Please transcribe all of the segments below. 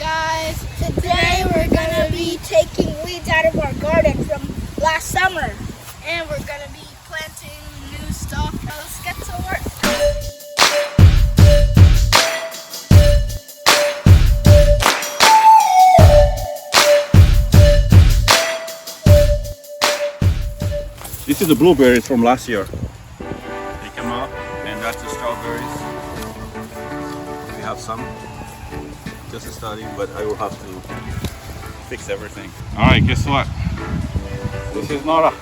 guys, today we're gonna be taking weeds out of our garden from last summer and we're gonna be planting new stuff. Now let's get to work. This is the blueberries from last year. They come up, and that's the strawberries. We have some just starting, but I will have to fix everything. All right, guess what? This is Nora.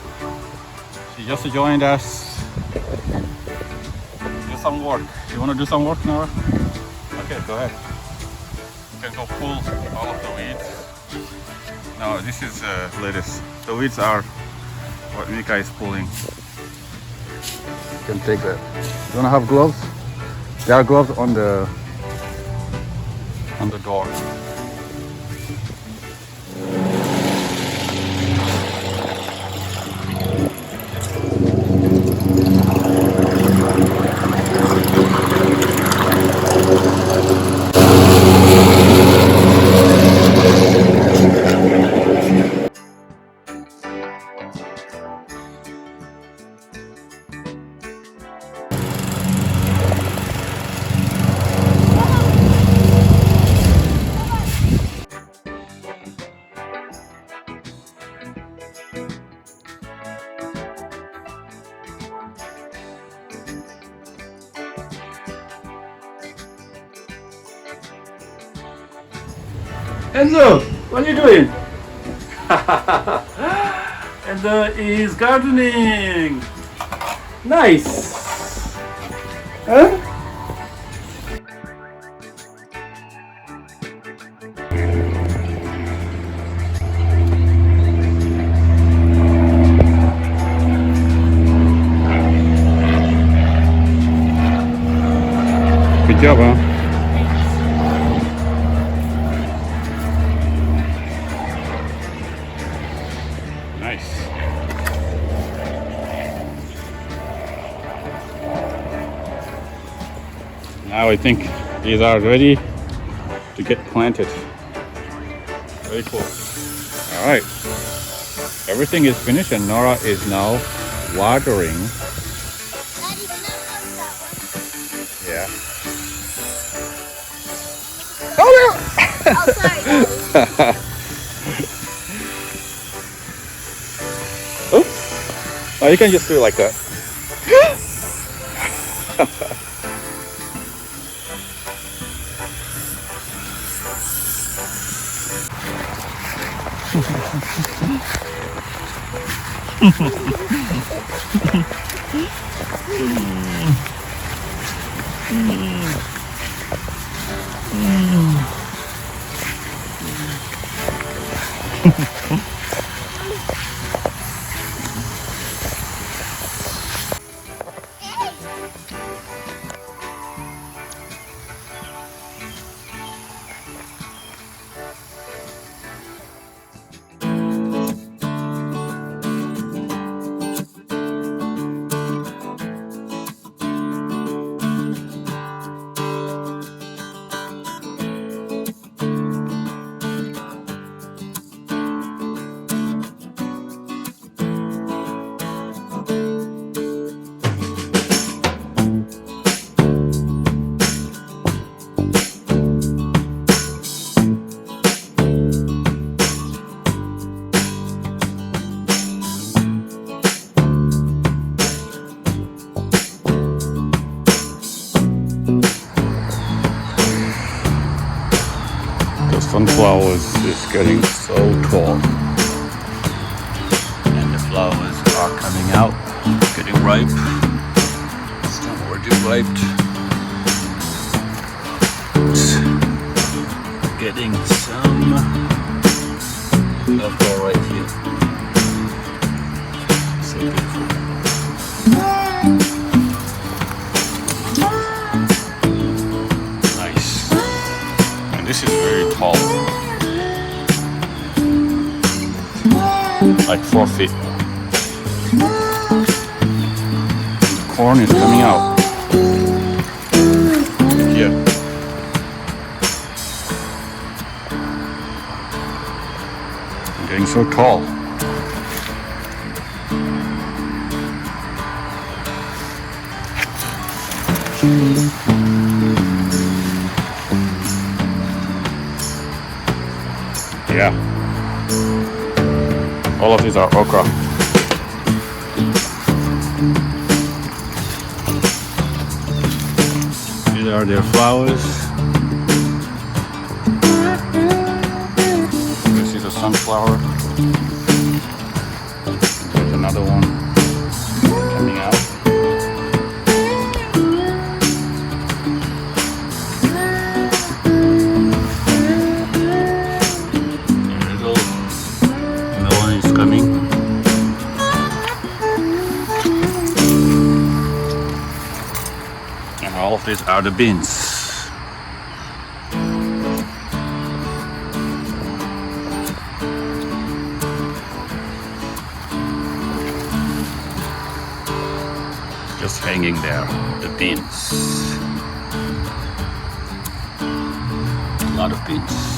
She just joined us. Do some work. You want to do some work, Nora? Okay, go ahead. You can go pull all of the weeds. No, this is lettuce. The weeds are what Mika is pulling. You can take that. You wanna have gloves? There are gloves on the door. Enzo, what are you doing? Enzo is gardening. Nice. Huh? Good job, huh? Nice. Now I think these are ready to get planted. Very cool. All right. Everything is finished and Nora is now watering. Yeah. Oh no! Oh, sorry. Oops. Oh, you can just do it like that. The sunflowers is getting so tall, and the flowers are coming out, getting ripe. Some already ripe. Getting some left right here. So beautiful. Nice. And this is very tall. Like 4 feet. The corn is coming out. Here. Getting so tall. Yeah. All of these are okra. These are their flowers. This is a sunflower. There's another one coming out. Coming. And all of these are the beans. Just hanging there, the beans. A lot of beans.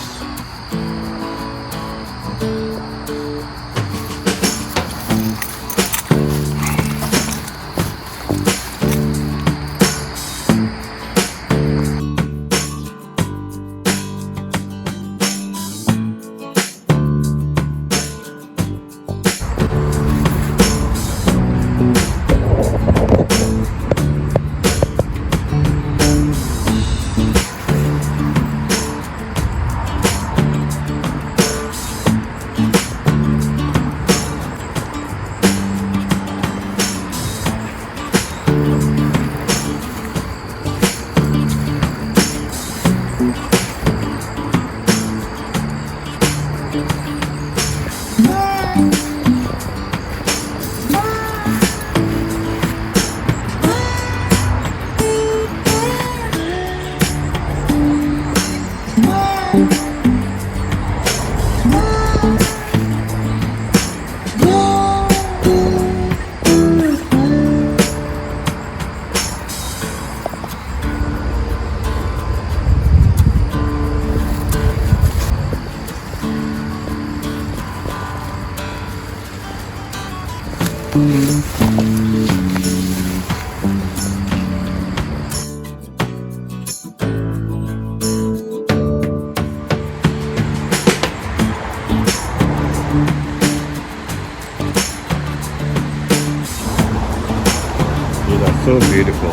These are so beautiful.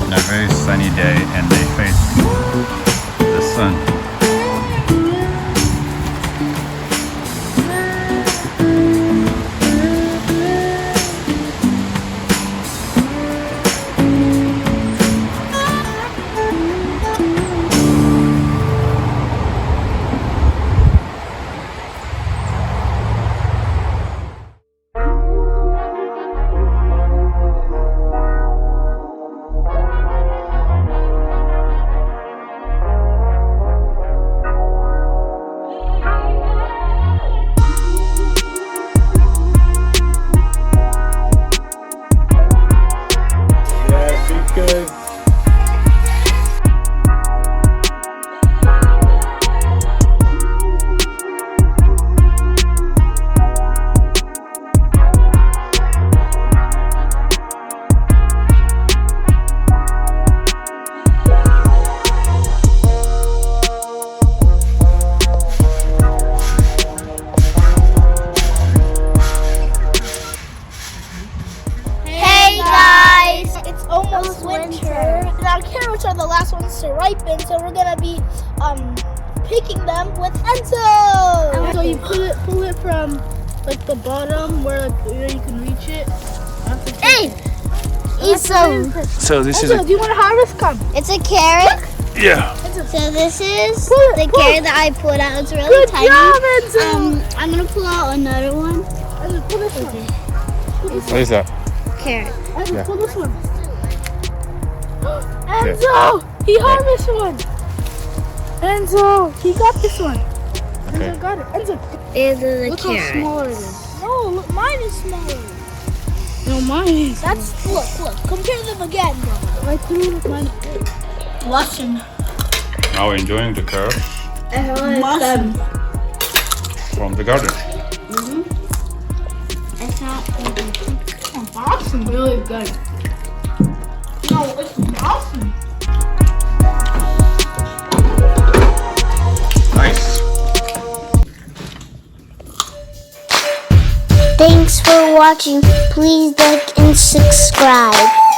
On a very sunny day and they face the sun. Almost winter. And our carrots are the last ones to ripen, so we're gonna be picking them with Enzo. So you pull it from like the bottom where you can reach it. Hey, Enzo. So this Enzo, do you want to harvest? Come. It's a carrot. Yeah. So this is Pull carrot that I pulled out. It's really Good tiny. job, Enzo. I'm gonna pull out another one. Enzo, pull this one. What is that? Carrot. Enzo, Yeah. pull this one. Enzo, he harvested one. Enzo, he got this one. Okay. Enzo got it. Enzo, These are the look how carrots. small it is. No, look, mine is smaller. No, mine is. That's look. Compare them again. I threw mine. Watch him. Now enjoying the carrot Awesome. from the garden. It's not That's really good. No, it's awesome. Nice. Thanks for watching. Please like and subscribe.